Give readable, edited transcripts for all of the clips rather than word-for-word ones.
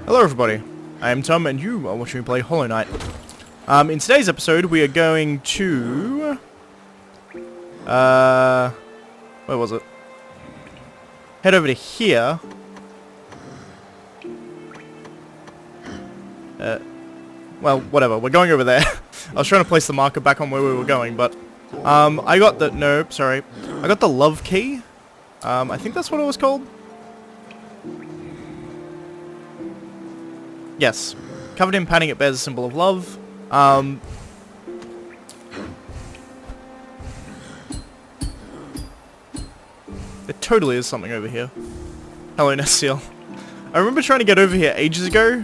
Hello everybody, I am Tom and you are watching me play Hollow Knight. In today's episode we are going to... where was it? Head over to here. Well, whatever, we're going over there. I was trying to place the marker back on where we were going, but... I got the... Nope, sorry. I got the love key. I think that's what it was called. Yes. Covered in padding, it bears a symbol of love. There totally is something over here. Hello, Nestiel. I remember trying to get over here ages ago.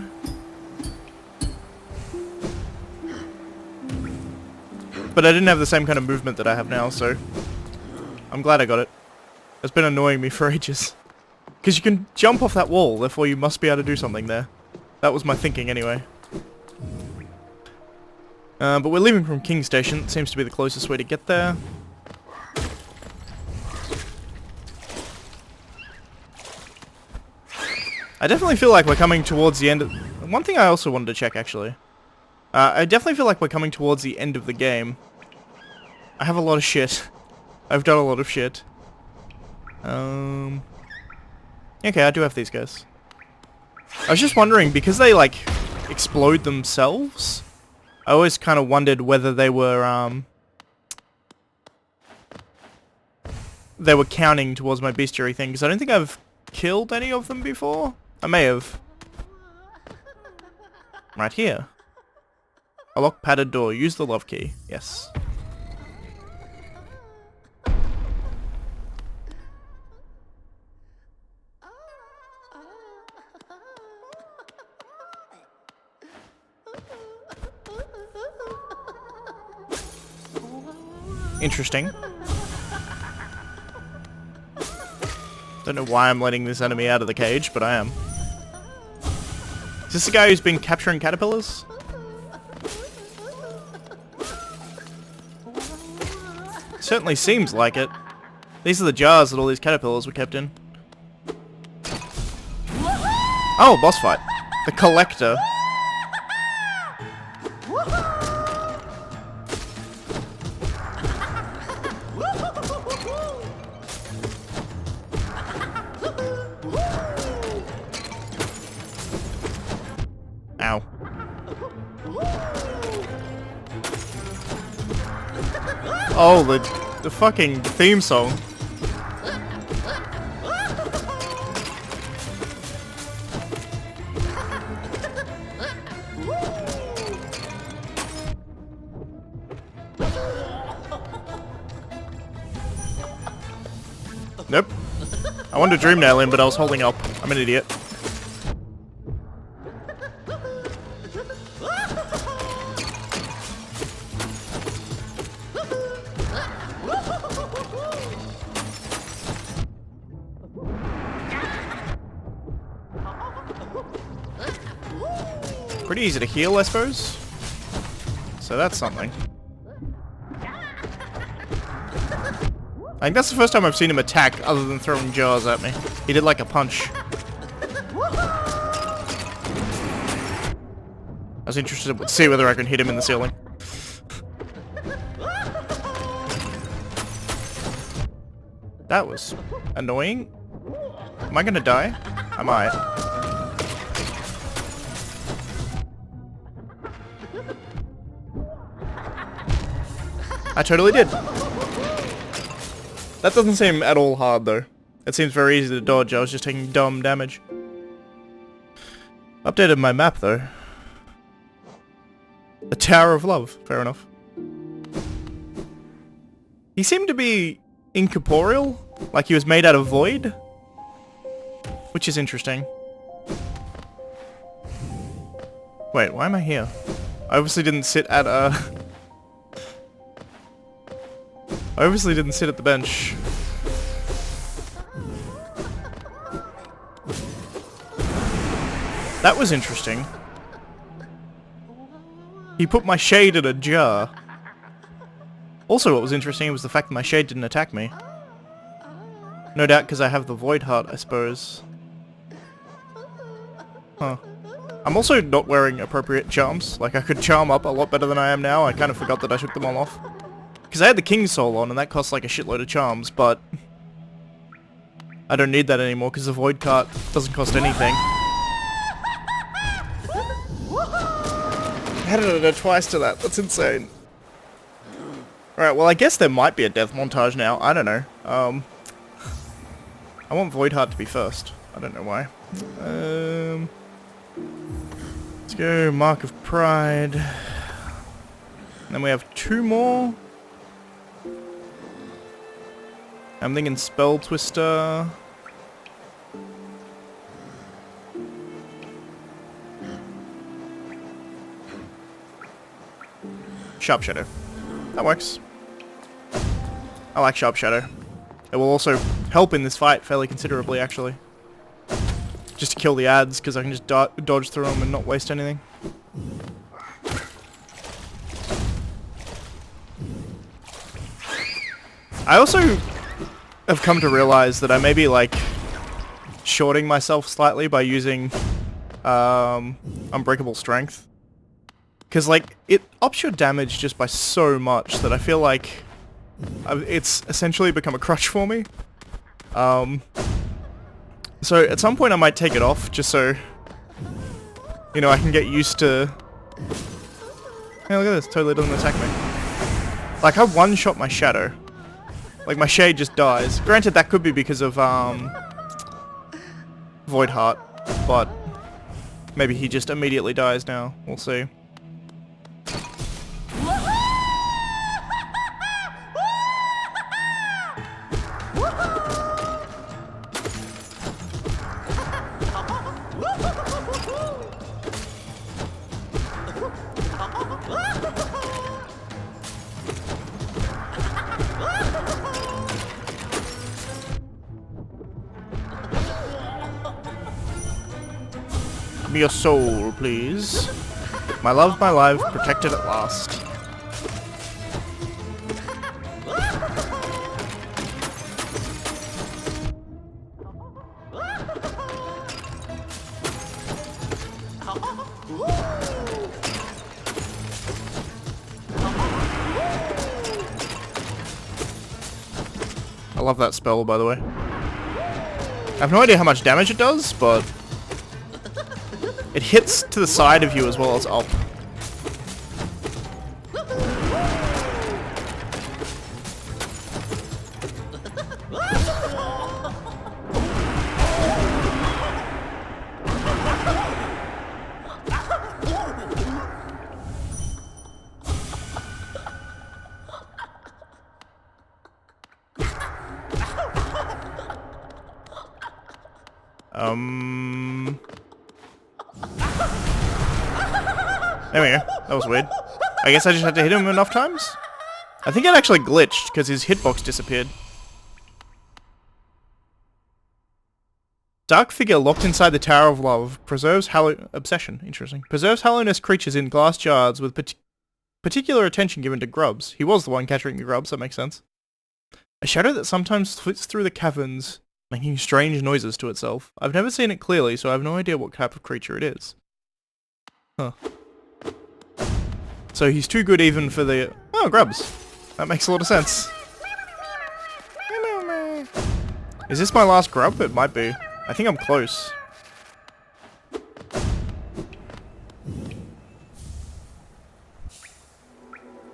But I didn't have the same kind of movement that I have now, so... I'm glad I got it. It's been annoying me for ages. Because you can jump off that wall, therefore you must be able to do something there. That was my thinking anyway. But we're leaving from King Station. It seems to be the closest way to get there. I definitely feel like we're coming towards the end of... One thing I also wanted to check, actually. I definitely feel like we're coming towards the end of the game. I have a lot of shit. I've done a lot of shit. Okay, I do have these guys. I was just wondering, because they, like, explode themselves, I always kind of wondered whether they were counting towards my bestiary thing, because I don't think I've killed any of them before. I may have. Right here. A locked padded door. Use the love key. Yes. Interesting. Don't know why I'm letting this enemy out of the cage, but I am. Is this the guy who's been capturing caterpillars? Certainly seems like it. These are the jars that all these caterpillars were kept in. Oh, boss fight. The Collector. Ow. Oh, the fucking theme song. Nope. I wanted to dream nail in, but I was holding up. I'm an idiot. Pretty easy to heal, I suppose. So that's something. I think that's the first time I've seen him attack other than throwing jars at me. He did like a punch. I was interested to see whether I can hit him in the ceiling. That was annoying. Am I gonna die? I might. I totally did. That doesn't seem at all hard, though. It seems very easy to dodge. I was just taking dumb damage. Updated my map, though. The Tower of Love. Fair enough. He seemed to be incorporeal. Like he was made out of void. Which is interesting. Wait, why am I here? I obviously didn't sit at a... I obviously didn't sit at the bench. That was interesting. He put my shade in a jar. Also, what was interesting was the fact that my shade didn't attack me. No doubt because I have the Void Heart, I suppose. Huh. I'm also not wearing appropriate charms. Like, I could charm up a lot better than I am now. I kind of forgot that I took them all off. Because I had the King's Soul on, and that costs like a shitload of charms, but... I don't need that anymore, because the Void Cart doesn't cost anything. I added it twice to that. That's insane. Alright, well I guess there might be a death montage now. I don't know. I want Void Heart to be first. I don't know why. Let's go Mark of Pride. And then we have 2 more. I'm thinking Spell Twister. Sharp Shadow. That works. I like Sharp Shadow. It will also help in this fight fairly considerably, actually. Just to kill the ads, because I can just dodge through them and not waste anything. I also have come to realize that I may be, like, shorting myself slightly by using Unbreakable Strength. Because, like, it ups your damage just by so much that I feel like it's essentially become a crutch for me. So at some point I might take it off, just so, you know, I can get used to... Hey, look at this, totally doesn't attack me. Like, I one-shot my shadow. Like, my shade just dies. Granted, that could be because of, Void Heart, but maybe he just immediately dies now. We'll see. Give me your soul, please. My love, my life, protected at last. I love that spell, by the way. I have no idea how much damage it does, but it hits to the side of you as well as up. There we go. That was weird. I guess I just had to hit him enough times? I think it actually glitched, because his hitbox disappeared. Dark figure locked inside the Tower of Love. Preserves Obsession. Interesting. Preserves Hallownest creatures in glass jars with particular attention given to grubs. He was the one capturing the grubs, that makes sense. A shadow that sometimes flits through the caverns, making strange noises to itself. I've never seen it clearly, so I have no idea what type of creature it is. Huh. So he's too good even for the... Oh, grubs. That makes a lot of sense. Is this my last grub? It might be. I think I'm close.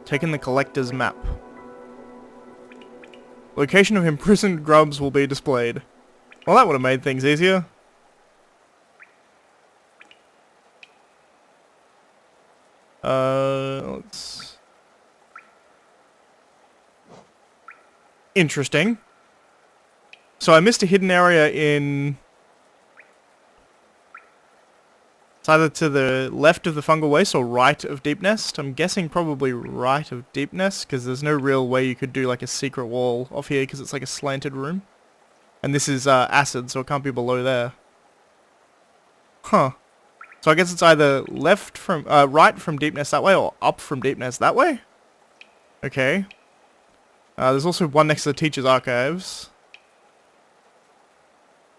Taking the collector's map. Location of imprisoned grubs will be displayed. Well, that would have made things easier. Let's... Interesting. So I missed a hidden area in... It's either to the left of the Fungal Waste or right of Deep Nest. I'm guessing probably right of Deep Nest, because there's no real way you could do like a secret wall off here, because it's like a slanted room. And this is acid, so it can't be below there. Huh. So I guess it's either left from, right from Deep Nest that way, or up from Deep Nest that way? Okay. There's also one next to the Teacher's Archives.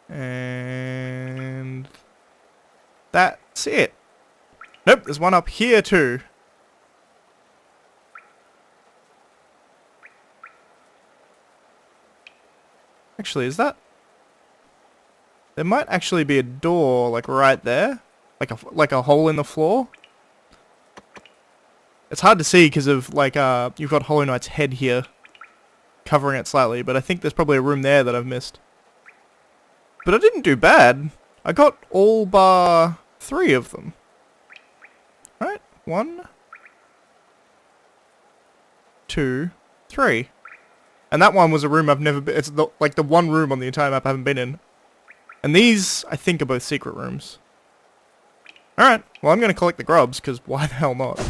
And... that's it. Nope, there's one up here too. Actually, is that... There might actually be a door, like, right there. Like a hole in the floor. It's hard to see because of, like, you've got Hollow Knight's head here. Covering it slightly, but I think there's probably a room there that I've missed. But I didn't do bad. I got all bar 3 of them. Right? 1, 2, 3. And that one was a room I've never been... It's like the one room on the entire map I haven't been in. And these, I think, are both secret rooms. Alright, well I'm gonna collect the grubs, because why the hell not?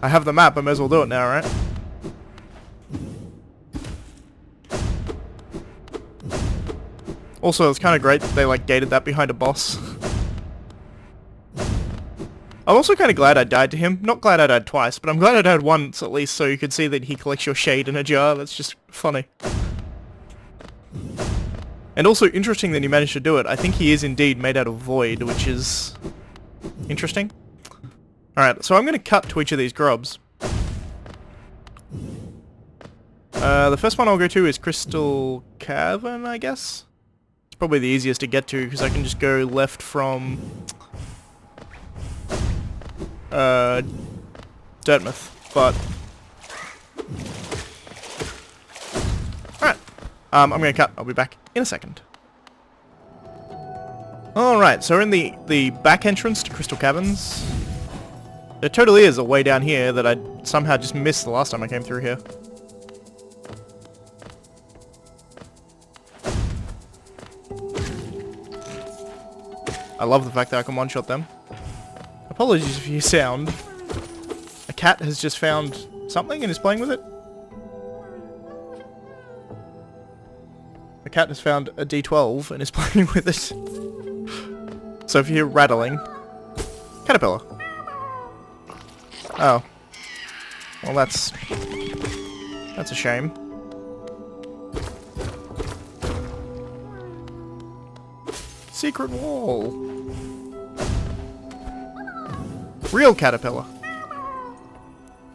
I have the map, I may as well do it now, right? Also, it's kind of great that they, like, gated that behind a boss. I'm also kind of glad I died to him. Not glad I died twice, but I'm glad I died once at least, so you could see that he collects your shade in a jar. That's just funny. And also interesting that he managed to do it. I think he is indeed made out of void, which is interesting. Alright, so I'm going to cut to each of these grubs. The first one I'll go to is Crystal Cavern, I guess? It's probably the easiest to get to, because I can just go left from... Dirtmouth, but... Alright. I'm gonna cut. I'll be back in a second. Alright, so we're in the back entrance to Crystal Caverns. There totally is a way down here that I somehow just missed the last time I came through here. I love the fact that I can one-shot them. Apologies if you sound. A cat has just found something and is playing with it. A cat has found a D12 and is playing with it. So if you hear rattling... Caterpillar. Oh. Well, that's a shame. Secret wall. Real caterpillar.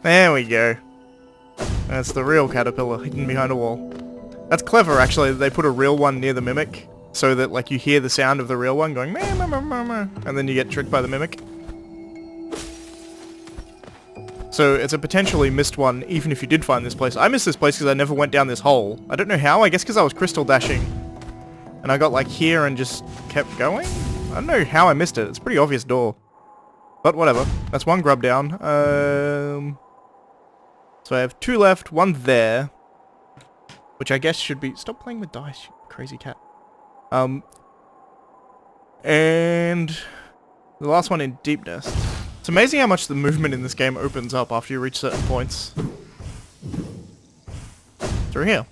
There we go. That's the real caterpillar hidden behind a wall. That's clever, actually, that they put a real one near the mimic, so that, like, you hear the sound of the real one going meh, meh, meh, meh, meh, and then you get tricked by the mimic. So it's a potentially missed one, even if you did find this place. I missed this place because I never went down this hole. I don't know how, I guess because I was crystal dashing. And I got, like, here and just kept going? I don't know how I missed it. It's a pretty obvious door. But whatever. That's one grub down. So I have 2 left, 1 there. Which I guess should be... Stop playing with dice, you crazy cat. And... the last one in Deep Nest. It's amazing how much the movement in this game opens up after you reach certain points. Through here.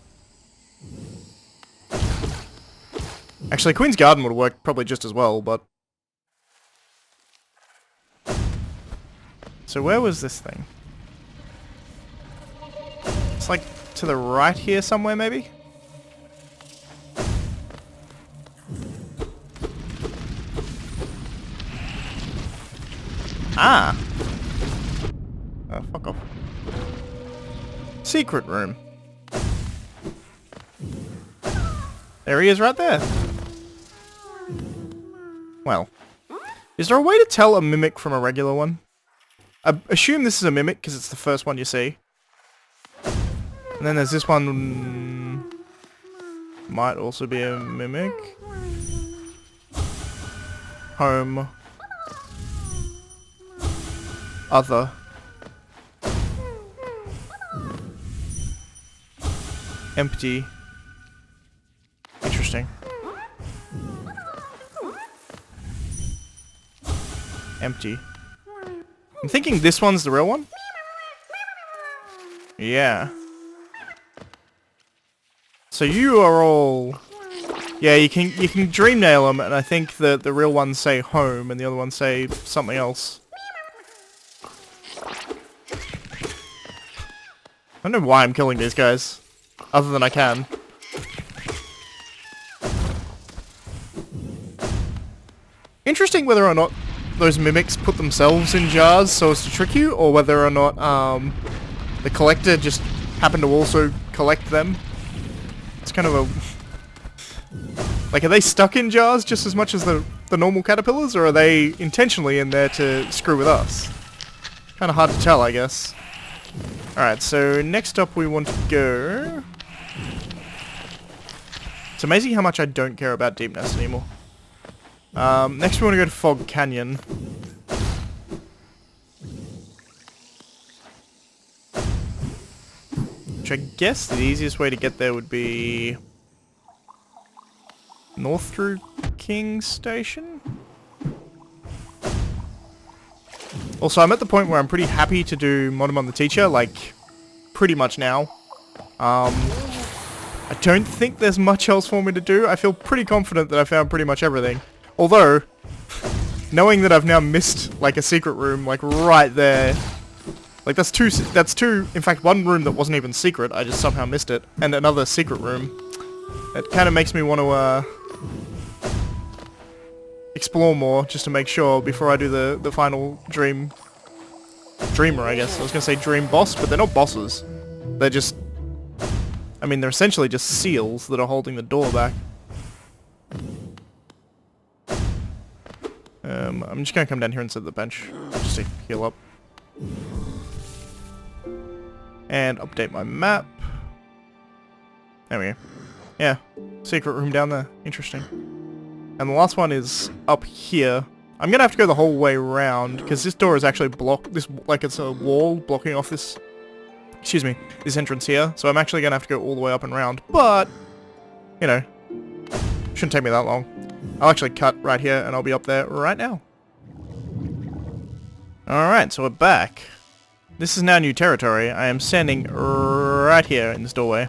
Actually, Queen's Garden would work probably just as well, but... So where was this thing? It's like to the right here somewhere, maybe? Ah! Oh, fuck off. Secret room. There he is right there. Well. Is there a way to tell a mimic from a regular one? I assume this is a mimic, because it's the first one you see. And then there's this one... might also be a mimic. Home. Other. Empty. Interesting. Empty. I'm thinking this one's the real one? Yeah. So you are all... Yeah, you can dream nail them, and I think the real ones say home, and the other ones say something else. I don't know why I'm killing these guys, other than I can. Interesting whether or not those mimics put themselves in jars so as to trick you, or whether or not the collector just happened to also collect them. It's kind of a... Like, are they stuck in jars just as much as the normal caterpillars, or are they intentionally in there to screw with us? Kind of hard to tell, I guess. Alright, so next up we want to go... It's amazing how much I don't care about Deep Nest anymore. Next we want to go to Fog Canyon. Which I guess the easiest way to get there would be... north through King Station? Also, I'm at the point where I'm pretty happy to do Monimon the Teacher, like, pretty much now. I don't think there's much else for me to do. I feel pretty confident that I found pretty much everything. Although, knowing that I've now missed, like, a secret room, like, right there. Like, that's two, in fact, one room that wasn't even secret, I just somehow missed it, and another secret room. It kind of makes me want to, explore more, just to make sure, before I do the final dreamer, I guess. I was gonna say dream boss, but they're not bosses. They're just... I mean, they're essentially just seals that are holding the door back. I'm just gonna come down here and sit at the bench, just to heal up. And update my map. There we go. Yeah, secret room down there. Interesting. And the last one is up here. I'm gonna have to go the whole way around, because this door is actually blocked, like it's a wall blocking off this, excuse me, this entrance here. So I'm actually gonna have to go all the way up and around, but, you know, shouldn't take me that long. I'll actually cut right here, and I'll be up there right now. Alright, so we're back. This is now new territory. I am standing right here in this doorway.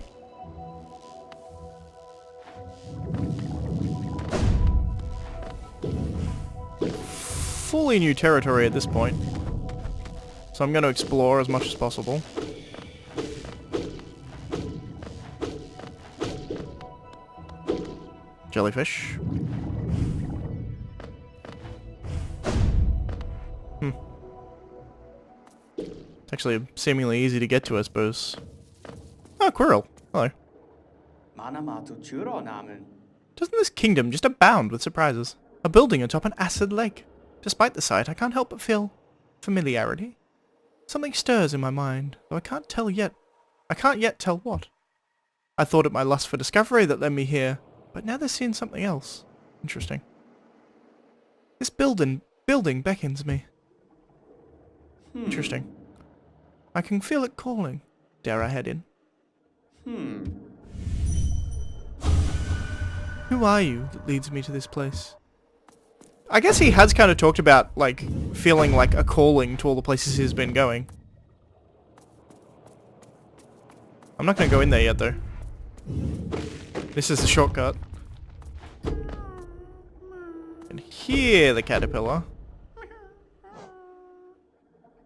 Fully new territory at this point. So I'm going to explore as much as possible. Jellyfish. It's actually seemingly easy to get to, I suppose. Oh, Quirrell. Hello. Doesn't this kingdom just abound with surprises? A building atop an acid lake. Despite the sight, I can't help but feel familiarity. Something stirs in my mind, though I can't yet tell what. I thought it my lust for discovery that led me here, but now there's seen something else. Interesting. This building beckons me. Interesting. I can feel it calling. Dare I head in? Who are you that leads me to this place? I guess he has kind of talked about, like, feeling like a calling to all the places he's been going. I'm not going to go in there yet, though. This is the shortcut. And here, the caterpillar.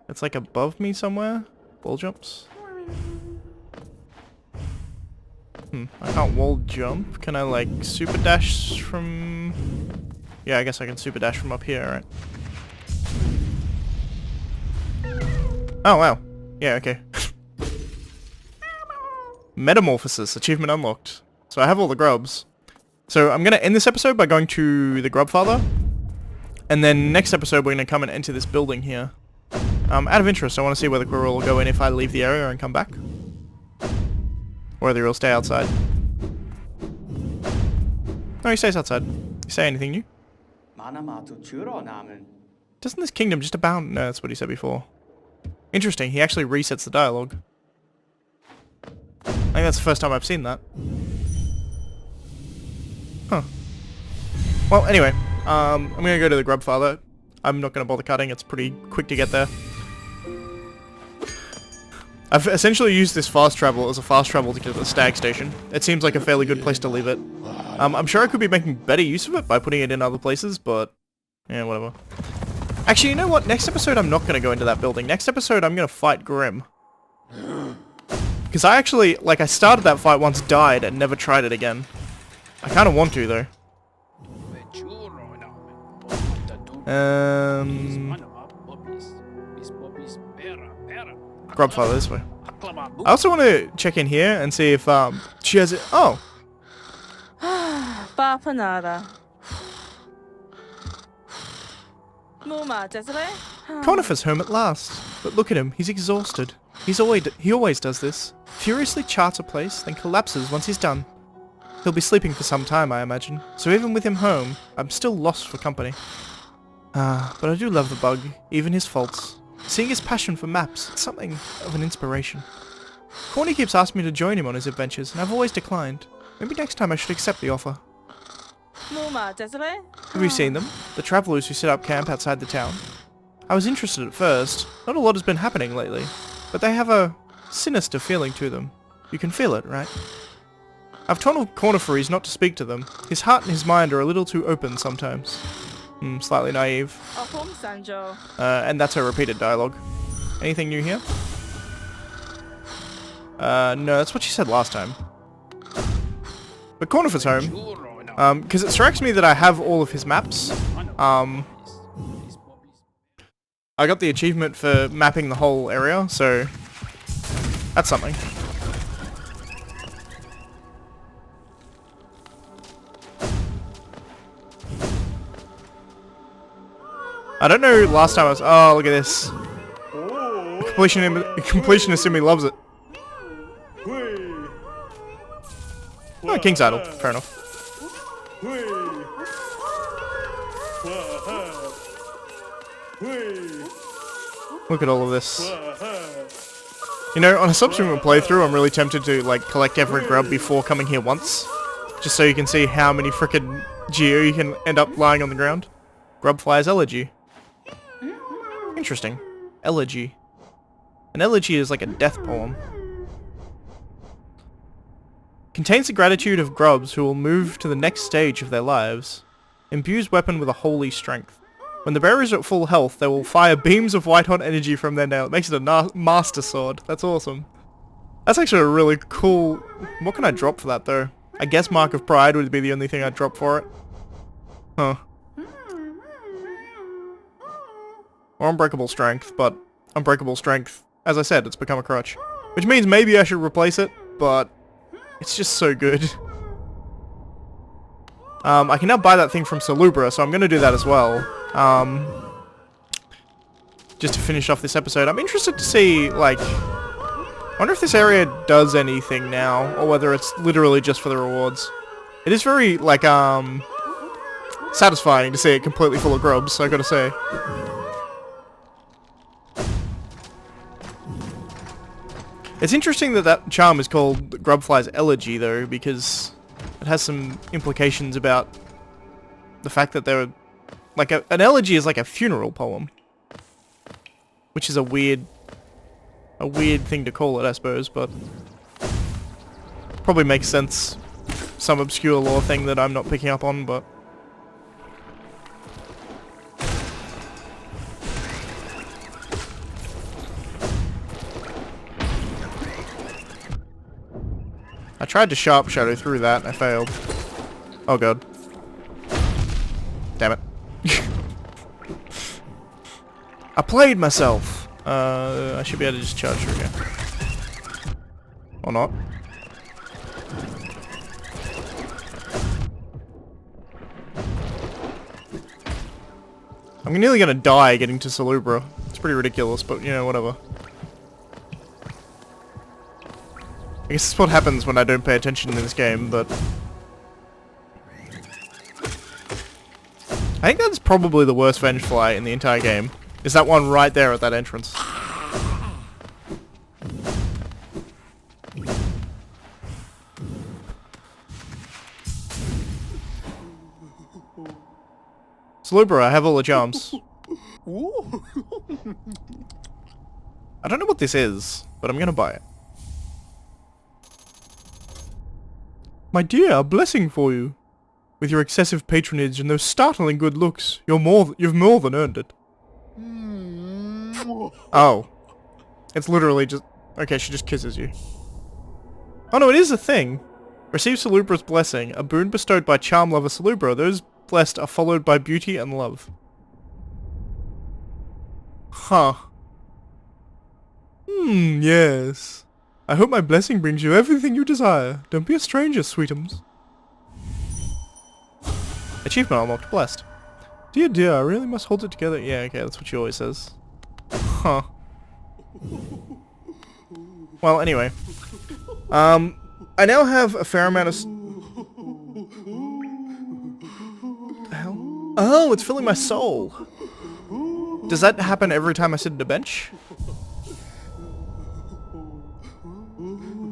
It's like above me somewhere. Wall jumps. I can't wall jump. Can I, like, super dash from... Yeah, I guess I can super dash from up here, right? Oh, wow. Yeah, okay. Metamorphosis, achievement unlocked. So I have all the grubs. So I'm going to end this episode by going to the Grub Father. And then next episode we're going to come and enter this building here. Out of interest, I want to see whether Quirrell will go in if I leave the area and come back. Or whether he'll stay outside. No, he stays outside. You say anything new? Doesn't this kingdom just abound? No, that's what he said before. Interesting, he actually resets the dialogue. I think that's the first time I've seen that. Huh. Well, anyway, I'm gonna go to the Grub Father. I'm not gonna bother cutting, it's pretty quick to get there. I've essentially used this fast travel as a fast travel to get to the Stag Station. It seems like a fairly good place to leave it. I'm sure I could be making better use of it by putting it in other places, but... yeah, whatever. Actually, you know what? Next episode I'm not going to go into that building. Next episode I'm going to fight Grim. Because I actually, like, I started that fight once, died, and never tried it again. I kind of want to, though. Grub file this way. I also want to check in here and see if she has it. Oh, Papa nada. Muma, Desiree? Conifer's home at last. But look at him, he's exhausted. He always does this. Furiously charts a place, then collapses once he's done. He'll be sleeping for some time, I imagine. So even with him home, I'm still lost for company. But I do love the bug, even his faults. Seeing his passion for maps, it's something of an inspiration. Corny keeps asking me to join him on his adventures, and I've always declined. Maybe next time I should accept the offer. Muma, Desiree? Have you seen them? The travellers who set up camp outside the town. I was interested at first. Not a lot has been happening lately, but they have a sinister feeling to them. You can feel it, right? I've told Corniferes not to speak to them. His heart and his mind are a little too open sometimes. Slightly naive. Ahom Sanjo. And that's her repeated dialogue. Anything new here? No, that's what she said last time. But Cornifer's home. Because it strikes me that I have all of his maps. I got the achievement for mapping the whole area, so that's something. I don't know last time I was... Oh, look at this. Completionist in me loves it. Oh, King's Idol. Fair enough. Look at all of this. You know, on a subsequent playthrough, I'm really tempted to, like, collect every grub before coming here once. Just so you can see how many frickin' geo you can end up lying on the ground. Grubfly's Elegy. Interesting. Elegy. An elegy is like a death poem. Contains the gratitude of grubs who will move to the next stage of their lives. Imbues weapon with a holy strength. When the bearers are at full health, they will fire beams of white-hot energy from their nail. It makes it a master sword. That's awesome. That's actually a really cool... What can I drop for that, though? I guess Mark of Pride would be the only thing I'd drop for it. Huh. Or Unbreakable Strength, but Unbreakable Strength, as I said, it's become a crutch. Which means maybe I should replace it, but it's just so good. I can now buy that thing from Salubra, so I'm going to do that as well. Just to finish off this episode. I'm interested to see, like... I wonder if this area does anything now, or whether it's literally just for the rewards. It is very, like, satisfying to see it completely full of grubs, I gotta say. It's interesting that that charm is called Grubfly's Elegy, though, because it has some implications about the fact that they're... Like, an elegy is like a funeral poem. Which is a weird thing to call it, I suppose, but... Probably makes sense. Some obscure lore thing that I'm not picking up on, but... I tried to Sharp Shadow through that, and I failed. Oh god. Damn it. I played myself! I should be able to just charge through here. Or not. I'm nearly gonna die getting to Salubra. It's pretty ridiculous, but you know, whatever. I guess that's what happens when I don't pay attention in this game, but... I think that's probably the worst Vengefly in the entire game. Is that one right there at that entrance. Salubra, I have all the charms. I don't know what this is, but I'm gonna buy it. My dear, a blessing for you. With your excessive patronage and those startling good looks, you've more than earned it. Oh. It's literally just... Okay, she just kisses you. Oh no, it is a thing. Receive Salubra's blessing, a boon bestowed by charm lover Salubra. Those blessed are followed by beauty and love. Huh. Yes. I hope my blessing brings you everything you desire. Don't be a stranger, sweetums. Achievement unlocked. Blessed. Dear, dear, I really must hold it together. Yeah, okay, that's what she always says. Huh. Well, anyway. I now have a fair amount of... The hell? Oh, it's filling my soul. Does that happen every time I sit at a bench?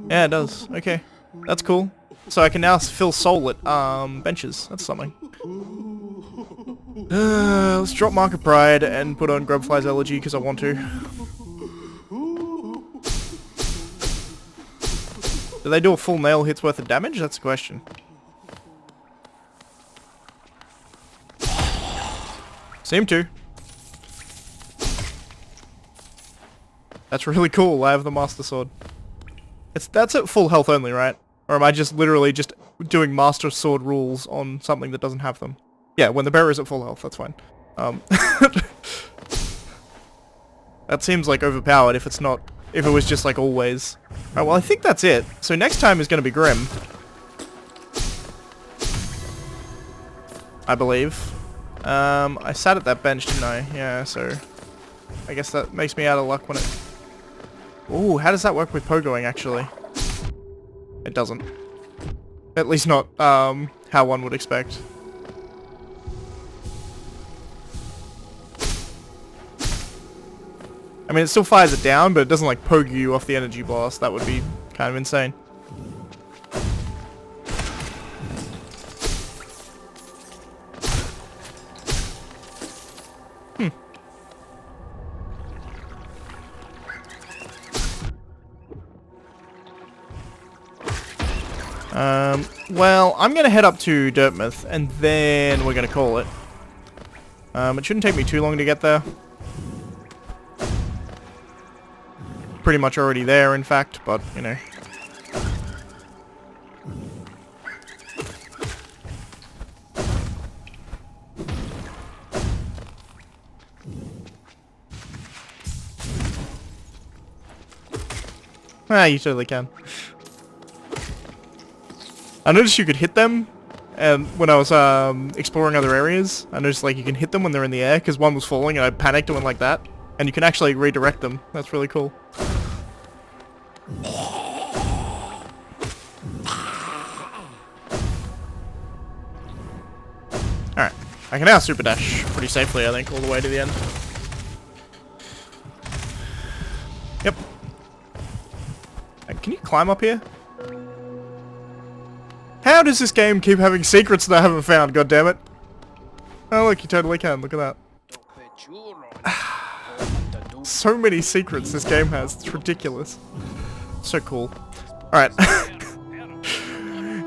Yeah, it does. Okay. That's cool. So I can now fill soul at, benches. That's something. Let's drop Mark of Pride and put on Grubfly's Elegy because I want to. Do they do a full nail hit's worth of damage? That's the question. Seem to. That's really cool. I have the Master Sword. That's at full health only, right? Or am I just literally just doing Master Sword rules on something that doesn't have them? Yeah, when the bearer is at full health, that's fine. That seems like overpowered if it's not, if it was just like always. Alright, well I think that's it. So next time is going to be Grim. I believe. I sat at that bench, didn't I? Yeah, so I guess that makes me out of luck when it... Ooh, how does that work with pogoing, actually? It doesn't. At least not, how one would expect. I mean, it still fires it down, but it doesn't, like, poke you off the energy blast. That would be kind of insane. Well, I'm gonna head up to Dirtmouth, and then we're gonna call it. It shouldn't take me too long to get there. Pretty much already there, in fact, but, you know. Ah, you totally can. I noticed you could hit them, and when I was exploring other areas, I noticed like you can hit them when they're in the air, because one was falling and I panicked and went like that. And you can actually redirect them. That's really cool. Alright. I can now super dash pretty safely, I think, all the way to the end. Yep. Can you climb up here? How does this game keep having secrets that I haven't found, goddammit? Oh look, you totally can, look at that. So many secrets this game has, it's ridiculous. So cool. Alright.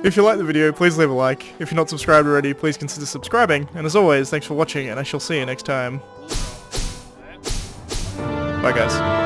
If you like the video, please leave a like. If you're not subscribed already, please consider subscribing. And as always, thanks for watching, and I shall see you next time. Bye guys.